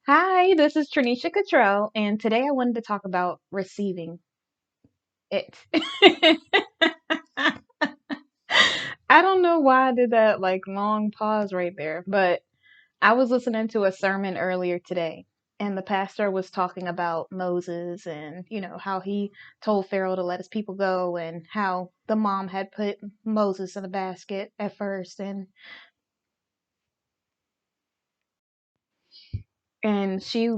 Hi, this is Trinisha Cottrell, and today I wanted to talk about receiving it. I don't know why I did that long pause right there, but I was listening to a sermon earlier today, and the pastor was talking about Moses and, how he told Pharaoh to let his people go and how the mom had put Moses in a basket at first and she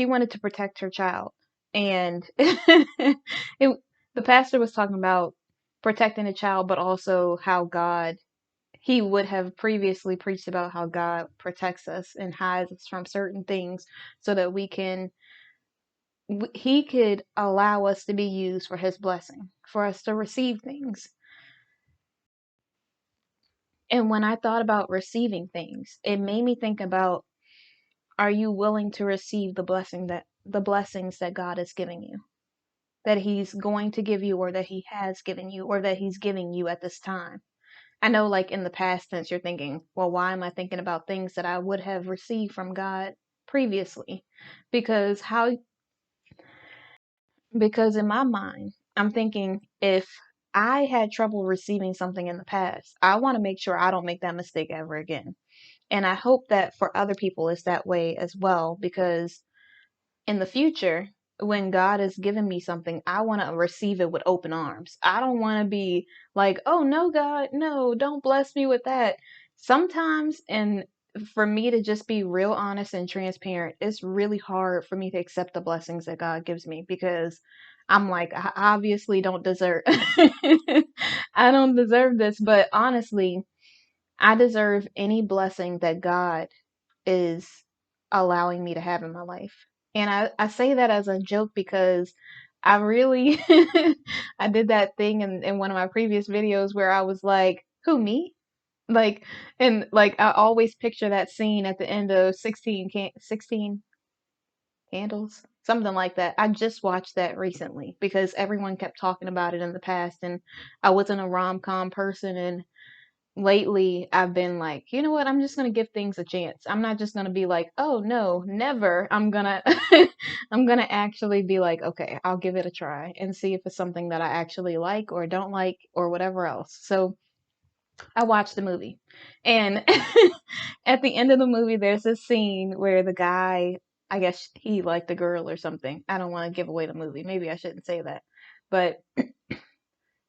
wanted to protect her child. And the pastor was talking about protecting a child, but also how God he would have previously preached about how God protects us and hides us from certain things so that he could allow us to be used for his blessing, for us to receive things. And when I thought about receiving things, it made me think about, are you willing to receive the blessings that God is giving you, that he's going to give you, or that he has given you, or that he's giving you at this time? I know, like, in the past tense, you're thinking, well, why am I thinking about things that I would have received from God previously? Because how, because in my mind, I'm thinking, if I had trouble receiving something in the past, I want to make sure I don't make that mistake ever again. And I hope that for other people it's that way as well, because in the future, when God has given me something, I want to receive it with open arms. I don't want to be like, oh no, God, no, don't bless me with that. Sometimes, and for me to just be real honest and transparent, it's really hard for me to accept the blessings that God gives me, because I'm like, I obviously don't deserve, I don't deserve this, but honestly, I deserve any blessing that God is allowing me to have in my life. And I say that as a joke because I really I did that thing in one of my previous videos where I was like, who, me? Like, and like I always picture that scene at the end of 16 Candles, something like that. I just watched that recently because everyone kept talking about it in the past, and I wasn't a rom-com person, and lately I've been like, you know what? I'm just gonna give things a chance. I'm not just gonna be like, oh no, never. I'm gonna I'm gonna actually be like, okay, I'll give it a try and see if it's something that I actually like or don't like or whatever else. So I watched the movie, and at the end of the movie there's this scene where the guy, I guess he liked the girl or something. I don't want to give away the movie. Maybe I shouldn't say that. But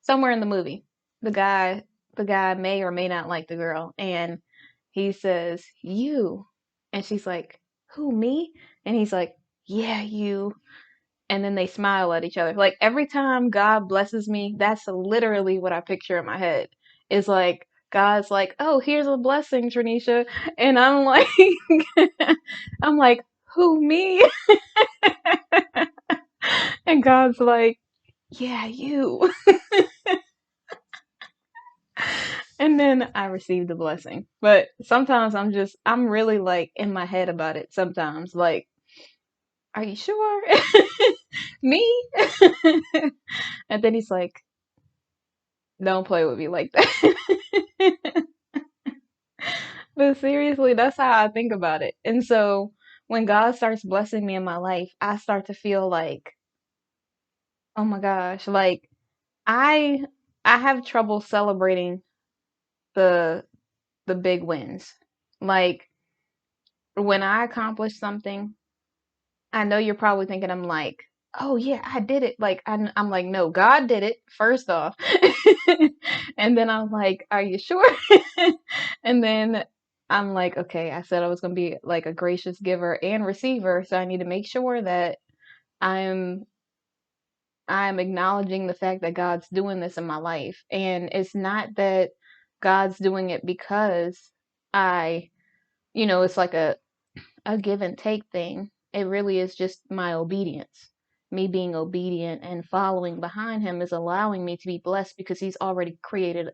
somewhere in the movie, the guy the guy may or may not like the girl, and he says, "You," and she's like, "Who, me?" And he's like, "Yeah, you." And then they smile at each other. Like, every time God blesses me, that's literally what I picture in my head. Is like God's like, "Oh, here's a blessing, Tranisha," and I'm like, I'm like, "Who, me?" And God's like, "Yeah, you." And then I received the blessing. But sometimes I'm really like in my head about it sometimes. Like, are you sure? Me? And then he's like, don't play with me like that. But seriously, that's how I think about it. And so when God starts blessing me in my life, I start to feel like, oh my gosh, like I I have trouble celebrating the the big wins. Like, when I accomplish something, I know you're probably thinking I'm like, oh yeah, I did it. Like, I'm like, no, God did it first off. And then I'm like, are you sure? And then I'm like, okay, I said I was going to be like a gracious giver and receiver, so I need to make sure that I'm I'm acknowledging the fact that God's doing this in my life. And it's not that God's doing it because I, it's like a give and take thing. It really is just my obedience. Me being obedient and following behind him is allowing me to be blessed because he's already cleared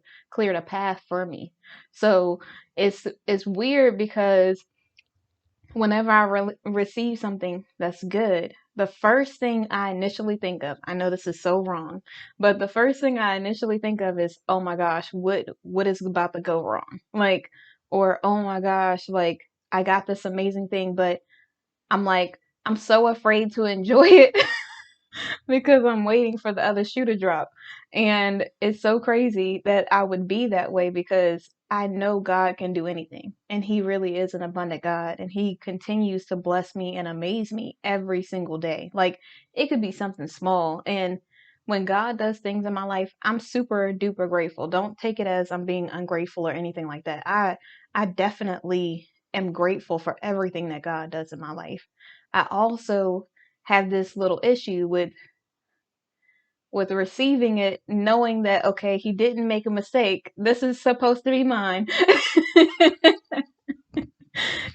a path for me. So it's weird because whenever I receive something that's good, the first thing I initially think of, I know this is so wrong, but the first thing I initially think of is, oh my gosh, what is about to go wrong? Like, or oh my gosh, like I got this amazing thing, but I'm like, I'm so afraid to enjoy it because I'm waiting for the other shoe to drop. And it's so crazy that I would be that way because I know God can do anything. And He really is an abundant God. And He continues to bless me and amaze me every single day. Like it could be something small. And when God does things in my life, I'm super duper grateful. Don't take it as I'm being ungrateful or anything like that. I definitely am grateful for everything that God does in my life. I also have this little issue with receiving it, knowing that, okay, he didn't make a mistake. This is supposed to be mine.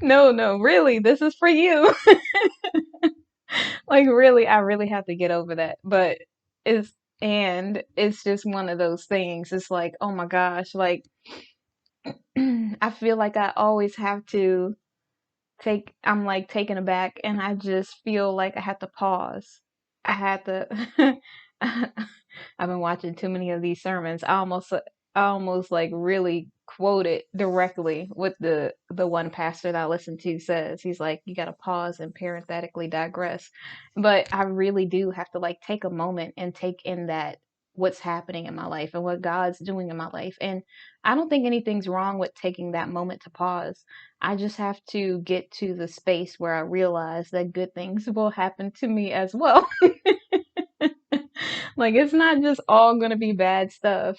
No, no, really, this is for you. Like, really, I really have to get over that. But it's just one of those things. It's like, oh my gosh, like, I feel like I always have to I'm like taken aback and I just feel like I have to pause. I had to I've been watching too many of these sermons. I almost like really quote it directly what the one pastor that I listen to says. He's like, you gotta pause and parenthetically digress. But I really do have to like take a moment and take in that what's happening in my life and what God's doing in my life. And I don't think anything's wrong with taking that moment to pause. I just have to get to the space where I realize that good things will happen to me as well. Like it's not just all going to be bad stuff.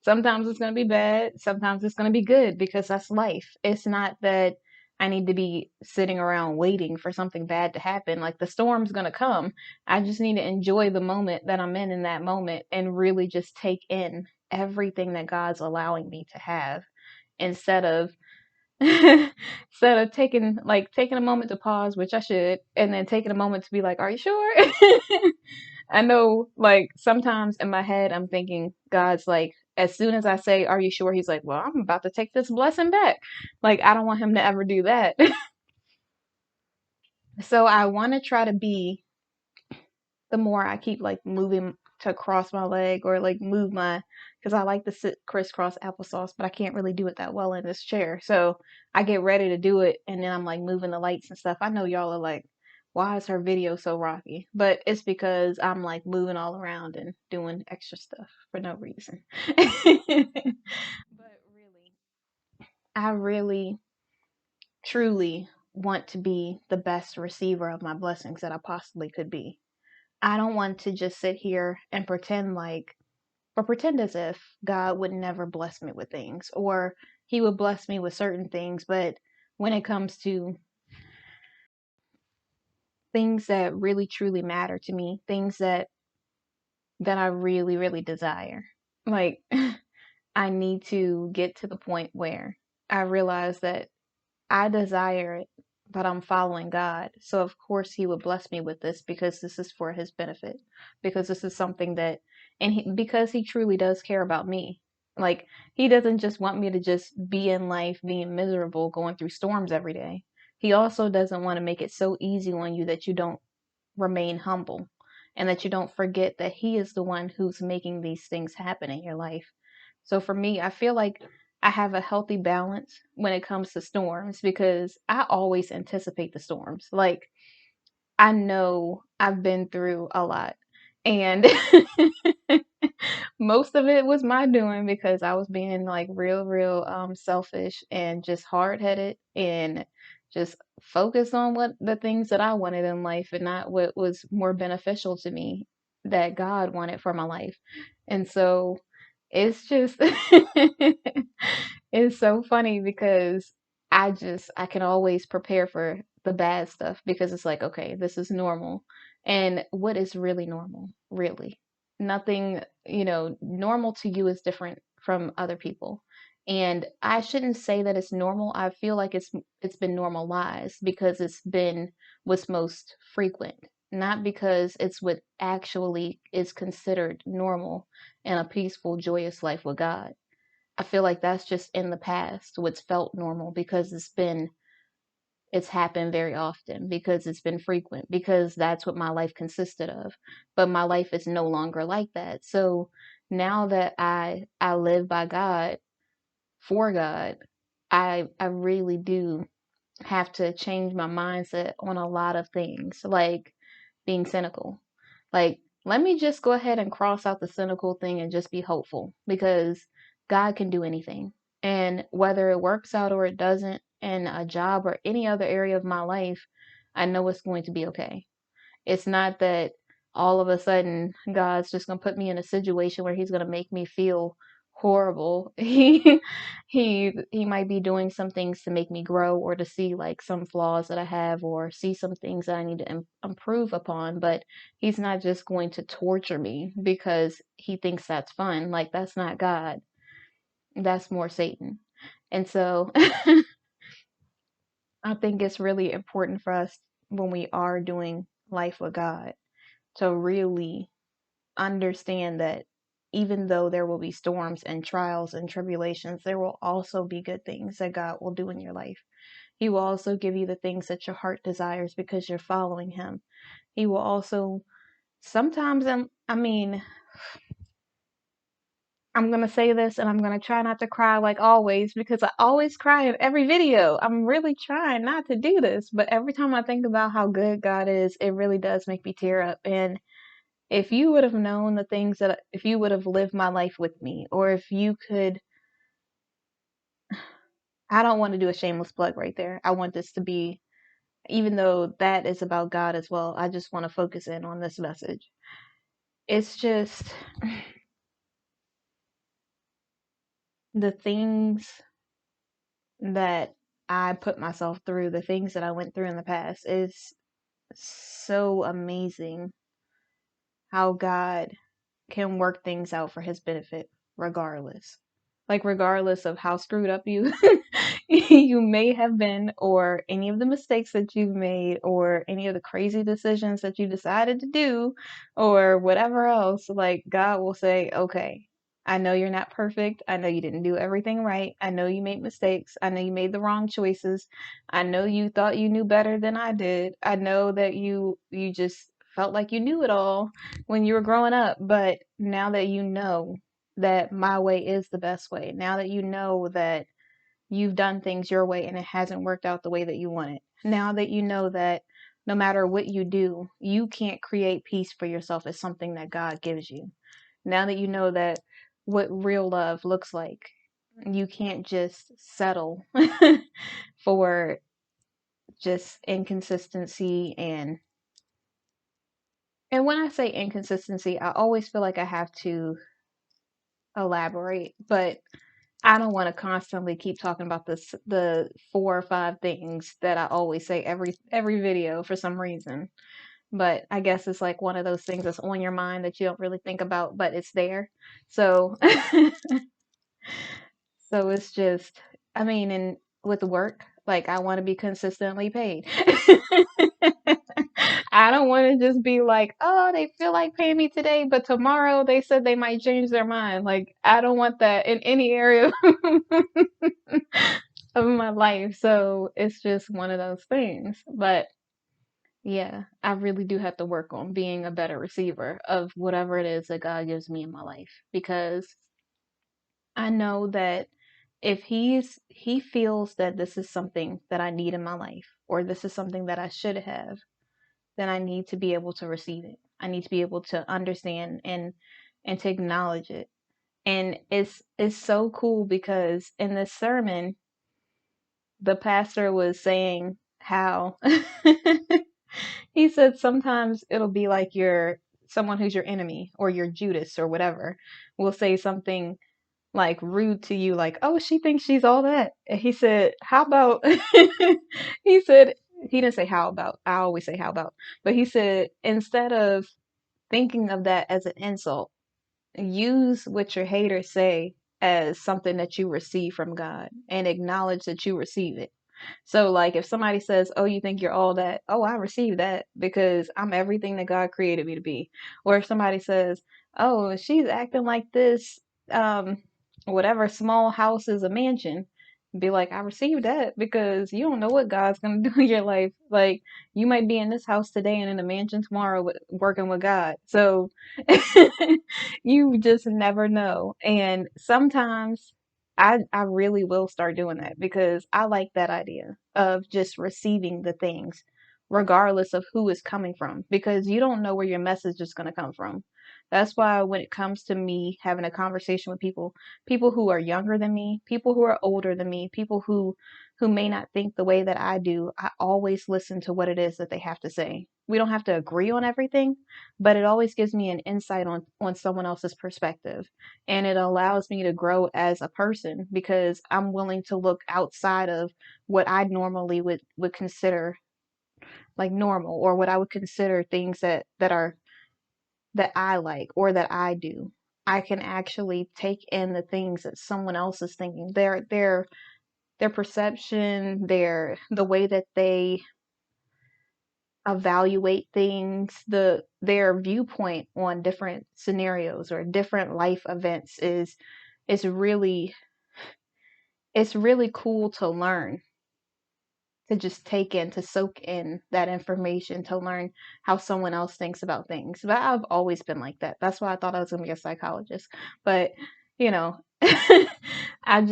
Sometimes it's going to be bad, sometimes it's going to be good because that's life. It's not that I need to be sitting around waiting for something bad to happen. Like the storm's going to come. I just need to enjoy the moment that I'm in that moment and really just take in everything that God's allowing me to have instead of instead of taking a moment to pause, which I should, and then taking a moment to be like, "Are you sure?" I know, like sometimes in my head, I'm thinking God's like, as soon as I say, "Are you sure?" He's like, "Well, I'm about to take this blessing back." Like I don't want him to ever do that. So I want to try to be the more I keep like moving to cross my leg or like move my because I like to sit crisscross applesauce, but I can't really do it that well in this chair. So I get ready to do it and then I'm like moving the lights and stuff. I know y'all are like, why is her video so rocky? But it's because I'm like moving all around and doing extra stuff for no reason. But really, I really truly want to be the best receiver of my blessings that I possibly could be. I don't want to just sit here and pretend as if God would never bless me with things or he would bless me with certain things. But when it comes to things that really truly matter to me, things that I really, really desire, like I need to get to the point where I realize that I desire it, but I'm following God. So of course he would bless me with this because this is for his benefit. Because this is something that because he truly does care about me. Like he doesn't just want me to just be in life being miserable, going through storms every day. He also doesn't want to make it so easy on you that you don't remain humble and that you don't forget that he is the one who's making these things happen in your life. So for me, I feel like I have a healthy balance when it comes to storms because I always anticipate the storms. Like I know I've been through a lot and most of it was my doing because I was being like real selfish and just hard-headed and just focused on what the things that I wanted in life and not what was more beneficial to me that God wanted for my life. And so it's just it's so funny because I can always prepare for the bad stuff because it's like, okay, this is normal. And what is really normal? Really? Nothing, normal to you is different from other people. And I shouldn't say that it's normal. I feel like it's been normalized because it's been what's most frequent, not because it's what actually is considered normal and a peaceful, joyous life with God. I feel like that's just in the past, what's felt normal because it's happened very often, because it's been frequent, because that's what my life consisted of. But my life is no longer like that. So now that I live by God, for God, I really do. have to change my mindset on a lot of things, like being cynical. Like, let me just go ahead and cross out the cynical thing and just be hopeful because God can do anything. And whether it works out or it doesn't in a job or any other area of my life, I know it's going to be okay. It's not that all of a sudden God's just gonna put me in a situation where He's gonna make me feel horrible. He might be doing some things to make me grow or to see like some flaws that I have or see some things that I need to improve upon, but He's not just going to torture me because He thinks that's fun. Like that's not God. That's more Satan. And so I think it's really important for us when we are doing life with God to really understand that even though there will be storms and trials and tribulations, there will also be good things that God will do in your life. He will also give you the things that your heart desires because you're following Him. He will also sometimes, I mean, I'm going to say this and I'm going to try not to cry like always because I always cry in every video. I'm really trying not to do this, but every time I think about how good God is, it really does make me tear up. And if you would have known the things that, if you would have lived my life with me, or if you could, I don't want to do a shameless plug right there. I want this to be, even though that is about God as well, I just want to focus in on this message. It's just the things that I put myself through, the things that I went through in the past is so amazing how God can work things out for His benefit regardless. Like regardless of how screwed up you you may have been, or any of the mistakes that you've made, or any of the crazy decisions that you decided to do, or whatever else, like God will say, okay, I know you're not perfect. I know you didn't do everything right. I know you made mistakes. I know you made the wrong choices. I know you thought you knew better than I did. I know that you just felt like you knew it all when you were growing up, but now that you know that my way is the best way, now that you know that you've done things your way and it hasn't worked out the way that you want it, now that you know that no matter what you do, you can't create peace for yourself, it's something that God gives you. Now that you know that what real love looks like, you can't just settle for just inconsistency and when I say inconsistency, I always feel like I have to elaborate, but I don't want to constantly keep talking about the 4 or 5 things that I always say every video for some reason. But I guess it's like one of those things that's on your mind that you don't really think about, but it's there. So so it's just, I mean, and with work, like I want to be consistently paid. I don't want to just be like, oh, they feel like paying me today, but tomorrow they said they might change their mind. Like, I don't want that in any area of my life. So it's just one of those things. But yeah, I really do have to work on being a better receiver of whatever it is that God gives me in my life because I know that if he feels that this is something that I need in my life or this is something that I should have, then I need to be able to receive it. I need to be able to understand and to acknowledge it. And it's so cool because in this sermon, the pastor was saying how he said sometimes it'll be like your someone who's your enemy or your Judas or whatever will say something like rude to you, like, oh, she thinks she's all that. And he said, how about, he said, he didn't say how about, I always say how about, but he said, instead of thinking of that as an insult, use what your haters say as something that you receive from God and acknowledge that you receive it. So, like, if somebody says, oh, you think you're all that, oh, I receive that because I'm everything that God created me to be. Or if somebody says, oh, she's acting like this, um, whatever small house is a mansion, be like, I received that because you don't know what God's going to do in your life. Like, you might be in this house today and in a mansion tomorrow working with God. So, you just never know. And sometimes I really will start doing that because I like that idea of just receiving the things regardless of who it's coming from, because you don't know where your message is going to come from. That's why when it comes to me having a conversation with people, people who are younger than me, people who are older than me, people who may not think the way that I do, I always listen to what it is that they have to say. We don't have to agree on everything, but it always gives me an insight on someone else's perspective, and it allows me to grow as a person because I'm willing to look outside of what I normally would consider like normal, or what I would consider things that I like or that I do. I can actually take in the things that someone else is thinking. Their perception, the way that they evaluate things, their viewpoint on different scenarios or different life events is really, it's really cool to learn, to just take in, to soak in that information, to learn how someone else thinks about things. But I've always been like that. That's why I thought I was going to be a psychologist. But, you know, I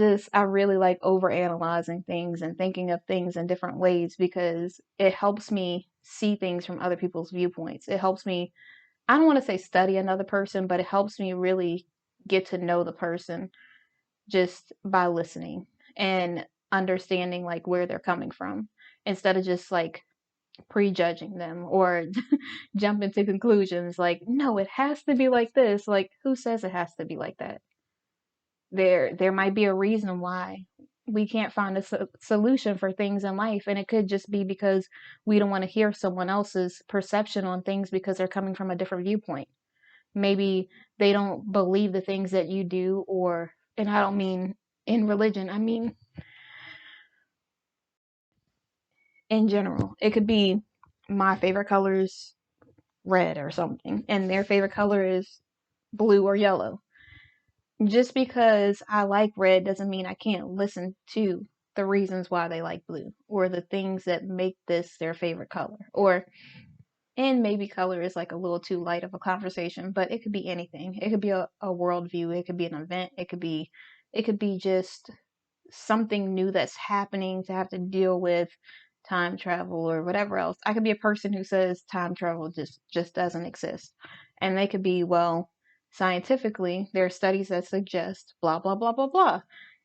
really like overanalyzing things and thinking of things in different ways because it helps me see things from other people's viewpoints. It helps me, I don't want to say study another person, but it helps me really get to know the person just by listening and understanding like where they're coming from instead of just like prejudging them or jumping to conclusions like, no, it has to be like this. Like, who says it has to be like that? There might be a reason why we can't find a solution for things in life, and it could just be because we don't want to hear someone else's perception on things because they're coming from a different viewpoint. Maybe they don't believe the things that you do, or, and I don't mean in religion, I mean in general. It could be my favorite color is red or something, and their favorite color is blue or yellow. Just because I like red doesn't mean I can't listen to the reasons why they like blue or the things that make this their favorite color. Or, and maybe color is like a little too light of a conversation, but it could be anything. It could be a worldview, it could be an event, it could be just something new that's happening to have to deal with time travel or whatever else. I could be a person who says time travel just doesn't exist. And they could be, well, scientifically, there are studies that suggest blah blah blah blah blah.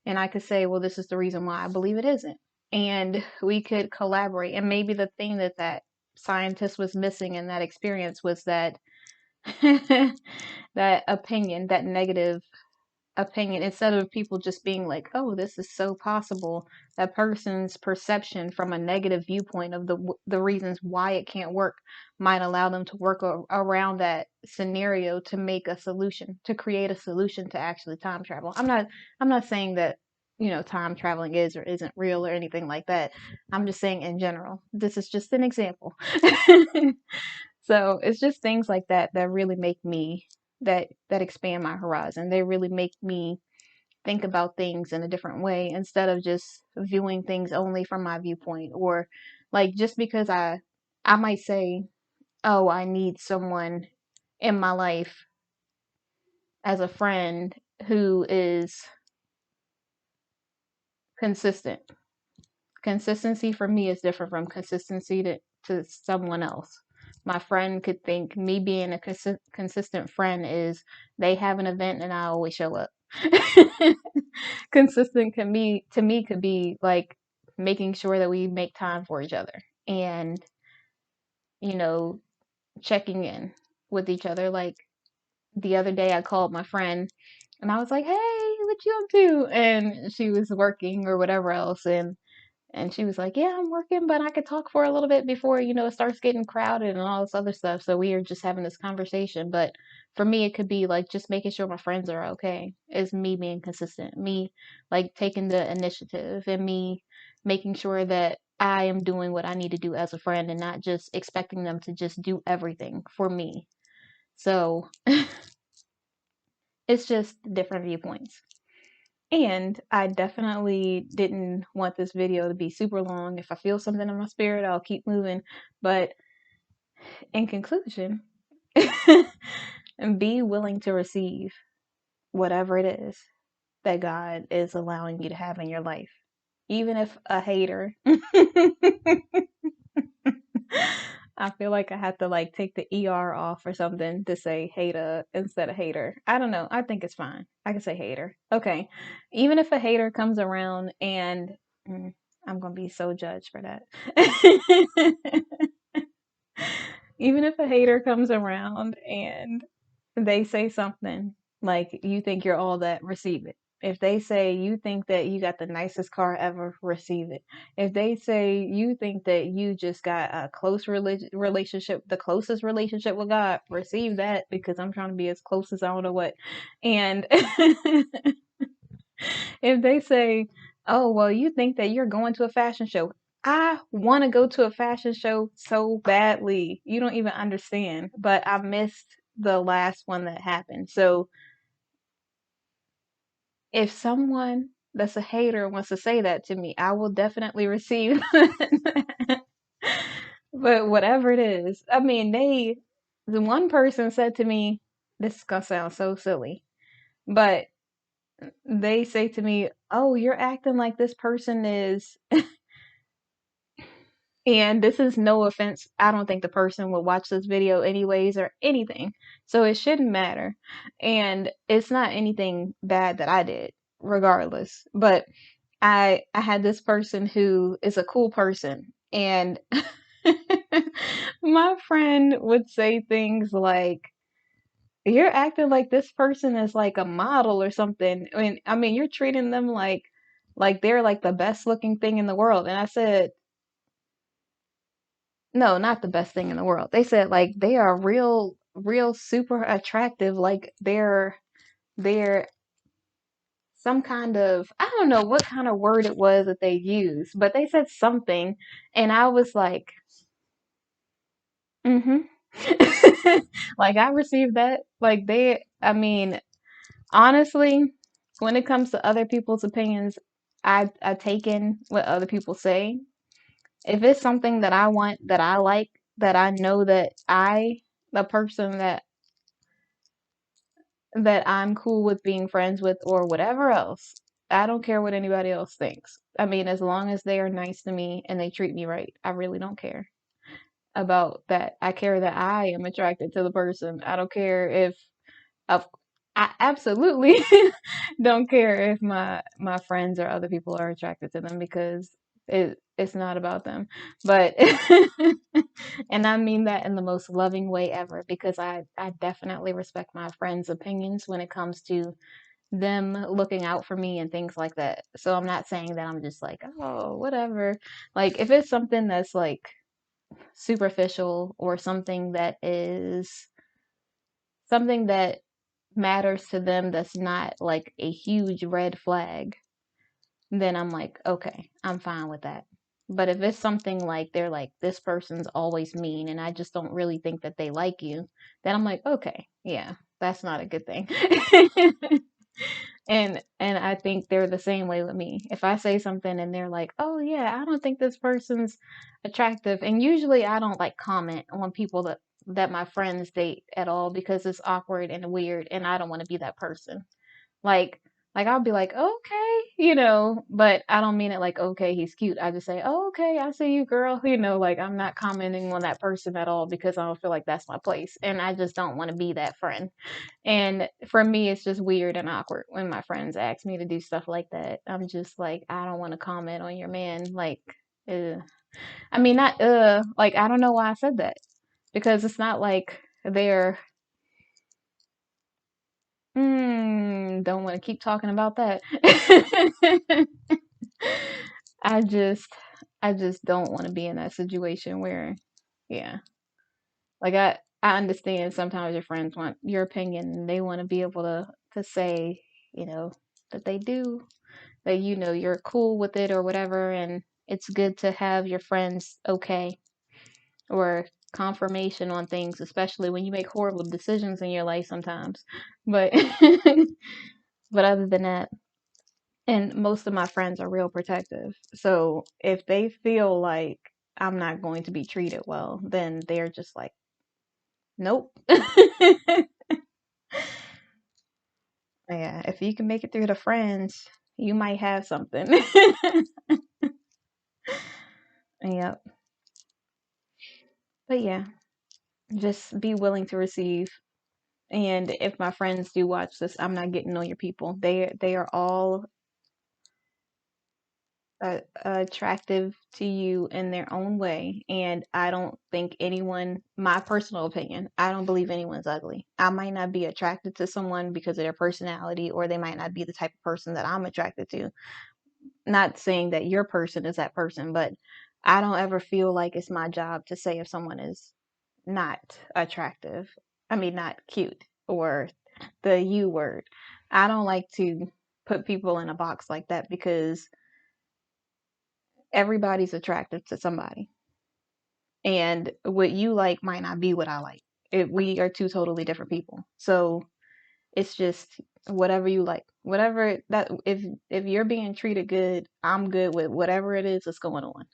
And I could say, well, this is the reason why I believe it isn't. And we could collaborate. And maybe the thing that scientist was missing in that experience was that that opinion, that negative opinion, instead of people just being like, oh, this is so possible. That person's perception from a negative viewpoint of the reasons why it can't work might allow them to work around that scenario to make a solution, to create a solution to actually time travel. I'm not saying that, time traveling is or isn't real or anything like that. I'm just saying in general, this is just an example. So it's just things like that that really make me, that expand my horizon. They really make me think about things in a different way instead of just viewing things only from my viewpoint, or like just because I might say, "Oh, I need someone in my life as a friend who is consistent." Consistency for me is different from consistency to someone else. My friend could think me being a consistent friend is they have an event and I always show up. Consistent to me could be like making sure that we make time for each other and, you know, checking in with each other. Like the other day I called my friend and I was like, "Hey, what you up to?" And she was working or whatever else, and she was like, "Yeah, I'm working, but I could talk for a little bit before, it starts getting crowded and all this other stuff." So we were just having this conversation. But for me, it could be like just making sure my friends are okay. Is me being consistent, me like taking the initiative, and me making sure that I am doing what I need to do as a friend and not just expecting them to just do everything for me. So it's just different viewpoints. And I definitely didn't want this video to be super long. If I feel something in my spirit, I'll keep moving. But in conclusion, and be willing to receive whatever it is. that God is allowing you to have in your life. Even if a hater, I feel like I have to like take the ER off or something to say hater instead of hater. I don't know. I think it's fine. I can say hater. Okay. Even if a hater comes around and I'm going to be so judged for that. Even if a hater comes around and they say something like you think you're all that, receive it. If they say you think that you got the nicest car ever, receive it. If they say you think that you just got a close relationship, the closest relationship with God, receive that because I'm trying to be as close as I don't know what. And if they say, oh, well, you think that you're going to a fashion show, I want to go to a fashion show so badly. You don't even understand. But I missed the last one that happened. So if someone that's a hater wants to say that to me, I will definitely receive. But whatever it is, I mean, the one person said to me, this is gonna sound so silly, but they say to me, oh, you're acting like this person is, and this is no offense. I don't think the person will watch this video anyways or anything. So it shouldn't matter. And it's not anything bad that I did, regardless. But I had this person who is a cool person, and my friend would say things like, "You're acting like this person is like a model or something." I mean, you're treating them like they're like the best looking thing in the world. And I said, "No, not the best thing in the world." They said like they are real super attractive, like they're some kind of, I don't know what kind of word it was that they used, but they said something, and I was like, mm-hmm. Like I received that. Like I mean, honestly, when it comes to other people's opinions, I take in what other people say. If it's something that I want, that I like, that I know that the person that I'm cool with being friends with or whatever else. I don't care what anybody else thinks. I mean, as long as they are nice to me and they treat me right, I really don't care about that. I care that I am attracted to the person. I don't care if of I absolutely don't care if my friends or other people are attracted to them because it's not about them. But and I mean that in the most loving way ever because I definitely respect my friends' opinions when it comes to them looking out for me and things like that. So I'm not saying that I'm just like, oh, whatever. Like if it's something that's like superficial or something that matters to them that's not like a huge red flag, then I'm like, okay, I'm fine with that. But if it's something like they're like, this person's always mean and I just don't really think that they like you, then I'm like, okay, yeah, that's not a good thing. And I think they're the same way with me. If I say something and they're like, "Oh yeah, I don't think this person's attractive," and usually I don't like comment on people that my friends date at all because it's awkward and weird, and I don't want to be that person. Like, I'll be like, okay, but I don't mean it like, okay, he's cute. I just say, oh, okay, I see you, girl. Like I'm not commenting on that person at all because I don't feel like that's my place, and I just don't want to be that friend. And for me, it's just weird and awkward when my friends ask me to do stuff like that. I'm just like, I don't want to comment on your man. Like, I mean, not like I don't know why I said that because it's not like they're don't want to keep talking about that. I just I just don't want to be in that situation where yeah. Like I understand sometimes your friends want your opinion and they want to be able to say, you know, that they do, that you're cool with it or whatever and it's good to have your friends okay or confirmation on things, especially when you make horrible decisions in your life sometimes. But but other than that, and most of my friends are real protective. So if they feel like I'm not going to be treated well, then they're just like, nope. Yeah, if you can make it through the friends, you might have something. Yep. But yeah, just be willing to receive. And if my friends do watch this, I'm not getting on your people. They are all attractive to you in their own way, and I don't think anyone, my personal opinion, I don't believe anyone's ugly. I might not be attracted to someone because of their personality, or they might not be the type of person that I'm attracted to. Not saying that your person is that person, but I don't ever feel like it's my job to say if someone is not attractive. I mean, not cute, or the U word. I don't like to put people in a box like that because everybody's attractive to somebody. And what you like might not be what I like. We are two totally different people. So it's just whatever you like. Whatever that if you're being treated good, I'm good with whatever it is that's going on.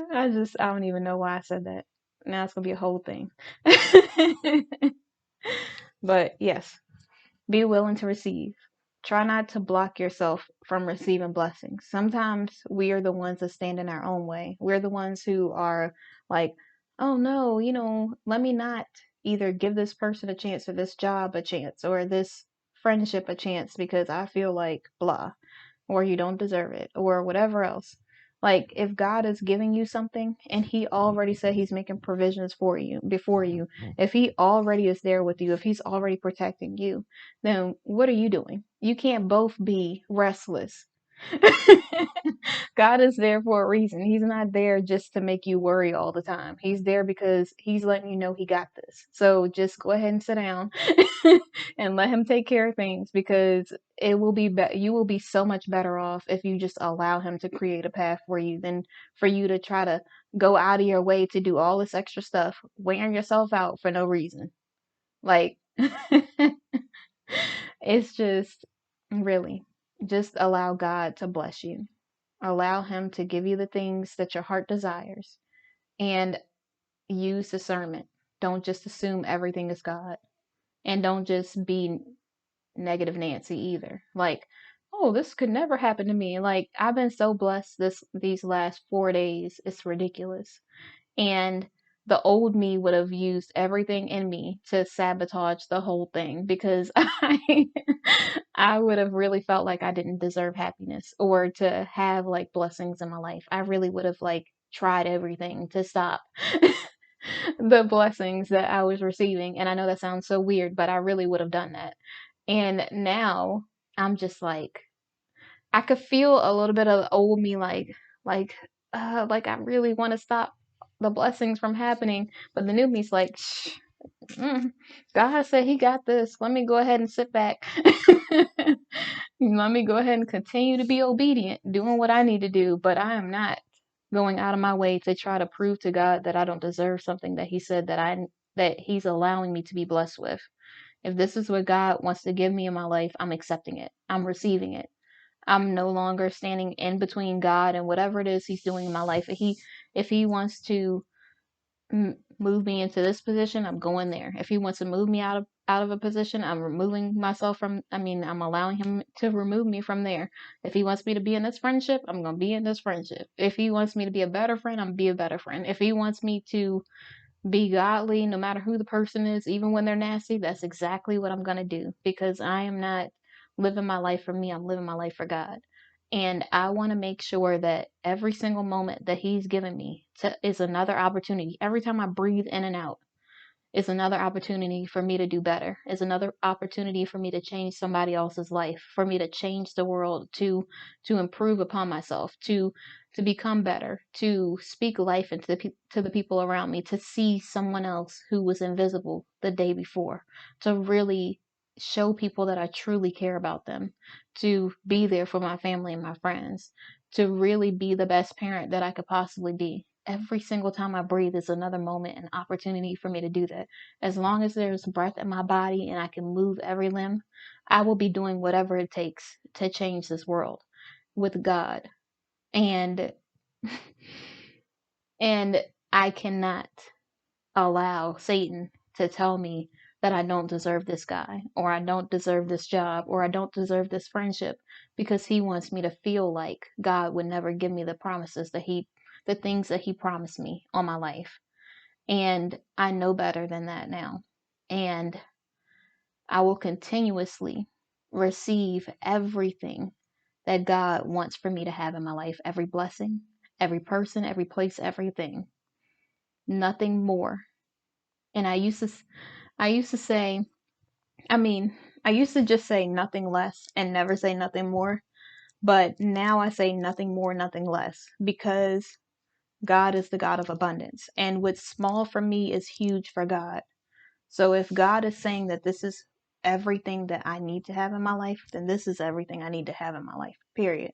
I don't even know why I said that. Now it's gonna be a whole thing. But yes, be willing to receive. Try not to block yourself from receiving blessings. Sometimes we are the ones that stand in our own way. We're the ones who are like, oh no, let me not either give this person a chance or this job a chance or this friendship a chance because I feel like blah, or you don't deserve it, or whatever else. Like, if God is giving you something and He already said He's making provisions for you, before you, if He already is there with you, if He's already protecting you, then what are you doing? You can't both be restless. God is there for a reason. He's not there just to make you worry all the time. He's there because He's letting you know He got this. So just go ahead and sit down and let Him take care of things, because it will be, you will be so much better off if you just allow Him to create a path for you than for you to try to go out of your way to do all this extra stuff, wearing yourself out for no reason. Like, it's just really just allow God to bless you. Allow Him to give you the things that your heart desires, and use discernment. Don't just assume everything is God, and don't just be negative Nancy either. Like, oh, this could never happen to me. Like, I've been so blessed these last 4 days. It's ridiculous. And the old me would have used everything in me to sabotage the whole thing, because I would have really felt like I didn't deserve happiness or to have like blessings in my life. I really would have like tried everything to stop the blessings that I was receiving. And I know that sounds so weird, but I really would have done that. And now I'm just like, I could feel a little bit of the old me, like I really want to stop the blessings from happening. But the new me's like, Shh, God said He got this. Let me go ahead and sit back. Let me go ahead and continue to be obedient, doing what I need to do. But I am not going out of my way to try to prove to God that I don't deserve something that He said that He's allowing me to be blessed with. If this is what God wants to give me in my life, I'm accepting it. I'm receiving it. I'm no longer standing in between God and whatever it is He's doing in my life. If He wants to move me into this position, I'm going there. If He wants to move me out of a position, I'm removing myself from. I mean, I'm allowing Him to remove me from there. If He wants me to be in this friendship, I'm gonna be in this friendship. If He wants me to be a better friend, I'm gonna be a better friend. If He wants me to be godly no matter who the person is, even when they're nasty, that's exactly what I'm going to do, because I am not living my life for me. I'm living my life for God. And I want to make sure that every single moment that He's given me is another opportunity. Every time I breathe in and out is another opportunity for me to do better, is another opportunity for me to change somebody else's life, for me to change the world, to improve upon myself, to become better, to speak life into to the people around me, to see someone else who was invisible the day before, to really show people that I truly care about them, to be there for my family and my friends, to really be the best parent that I could possibly be. Every single time I breathe is another moment, an opportunity for me to do that. As long as there's breath in my body and I can move every limb, I will be doing whatever it takes to change this world with God. And and I cannot allow Satan to tell me, that I don't deserve this guy, or I don't deserve this job, or I don't deserve this friendship, because he wants me to feel like God would never give me the promises the things that he promised me on my life. And I know better than that now. And I will continuously receive everything that God wants for me to have in my life, every blessing, every person, every place, everything. Nothing more. And I used to say, I mean, I used to just say nothing less and never say nothing more, but now I say nothing more, nothing less, because God is the God of abundance, and what's small for me is huge for God. So if God is saying that this is everything that I need to have in my life, then this is everything I need to have in my life, period.